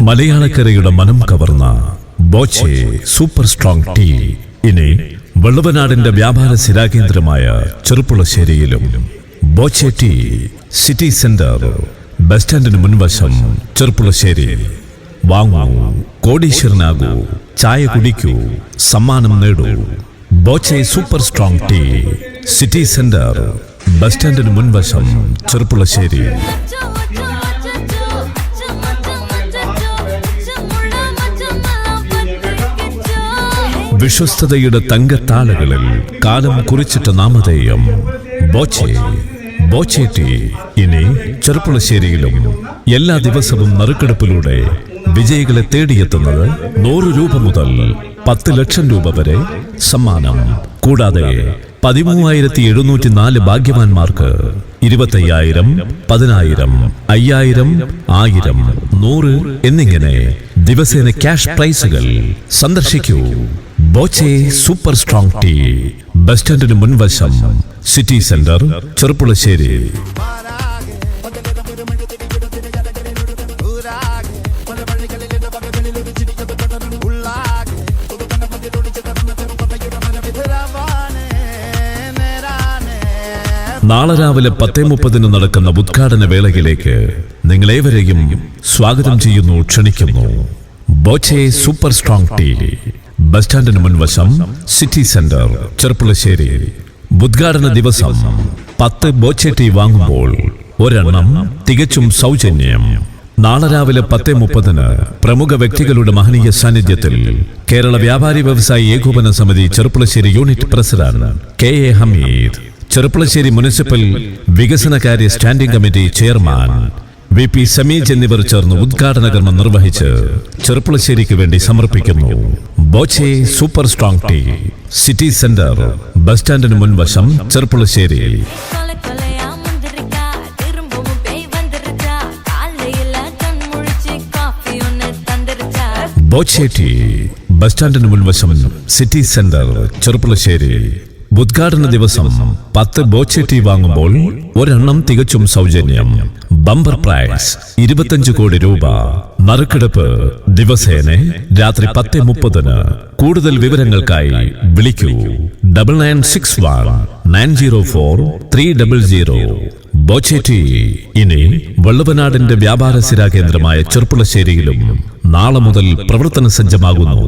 മലയാളക്കരയുടെ മനം കവർന്ന Boche super strong tea ഇനി വെള്ളവനാടിന്റെ വ്യാപാര സ്ഥിരാകേന്ദ്രമായ ചെറുപ്പുളശ്ശേരിയിലും. Boche tea city centre bus സ്റ്റാൻഡിന് മുൻവശം ചെറുപ്പുളശ്ശേരി. വാങ്ങൂ, കോടീശ്വരനാകൂ, ചായ കുടിക്കൂ, സമ്മാനം നേടൂ. Boche super strong tea city centre bus സ്റ്റാൻഡിന് മുൻവശം ചെറുപ്പുളശ്ശേരി. വിശ്വസ്തതയുടെ തങ്കത്താളുകളിൽ കാലം കുറിച്ചിട്ട നാമധേയം ബോച്ചെ. ബോച്ചെ ടീ ഇനി ചെറുപ്പുളശ്ശേരിയിലും. എല്ലാ ദിവസവും നറുക്കെടുപ്പിലൂടെ വിജയികളെ തേടിയെത്തുന്നത് 100 രൂപ മുതൽ 10 ലക്ഷം രൂപ വരെ സമ്മാനം. കൂടാതെ 13,704 ഭാഗ്യവാന്മാർക്ക് 25,000, 10,000, 5,000, 1000, 100 എന്നിങ്ങനെ ദിവസേന ക്യാഷ് പ്രൈസുകൾ. സന്ദർശിക്കൂ Boche super strong tea, bus സ്റ്റാൻഡിന് മുൻവശം, സിറ്റി സെന്റർ, ചെറുപ്പുളശ്ശേരി. നാളെ രാവിലെ 10:30 നടക്കുന്ന ഉദ്ഘാടന വേളയിലേക്ക് നിങ്ങളേവരെയും സ്വാഗതം ചെയ്യുന്നു, ക്ഷണിക്കുന്നു. Boche super strong tea, bus സ്റ്റാൻഡിന് മുൻവശം, സിറ്റി സെന്റർ, ചെറുപ്പുളശ്ശേരി. ഉദ്ഘാടന ദിവസം 10 ബോച്ചെ ടീ വാങ്ങുമ്പോൾ ഒരെണ്ണം തികച്ചും സൗജന്യം. നാളെ രാവിലെ 10:30 പ്രമുഖ വ്യക്തികളുടെ മഹനീയ സാന്നിധ്യത്തിൽ കേരള വ്യാപാരി വ്യവസായി ഏകോപന സമിതി Cherpulassery unit president KA Hameed, Cherpulassery municipal വികസനകാര്യ standing committee chairman VP Sameej എന്നിവർ ചേർന്ന് ഉദ്ഘാടന കർമ്മം നിർവഹിച്ച് ചെറുപ്പുളശ്ശേരിക്ക് വേണ്ടി സമർപ്പിക്കുന്നു. Boche super strong tea, city centre, bus സ്റ്റാൻഡിന് മുൻവശം, ചെറുപ്പുളശ്ശേരി. ബോച്ചെ ടീ, ബസ് സ്റ്റാൻഡിന് മുൻവശം, സിറ്റി സെന്റർ, ചെറുപ്പുളശ്ശേരി. ഉദ്ഘാടന ദിവസം 10 ബോച്ചെ ടീ വാങ്ങുമ്പോൾ ഒരെണ്ണം തികച്ചും സൗജന്യം. ബമ്പർ പ്രൈസ് 25 കോടി രൂപ. നറുക്കെടുപ്പ് ദിവസേന രാത്രി 10:30. കൂടുതൽ വിവരങ്ങൾക്കായി വിളിക്കൂ 9961 904 300. ബോച്ചെ ടീ ഇനി വെള്ളവനാടിന്റെ വ്യാപാര സ്ഥിരാകേന്ദ്രമായ ചെറുപ്പുളശ്ശേരിയിലും നാളെ മുതൽ പ്രവർത്തന സജ്ജമാകുന്നു.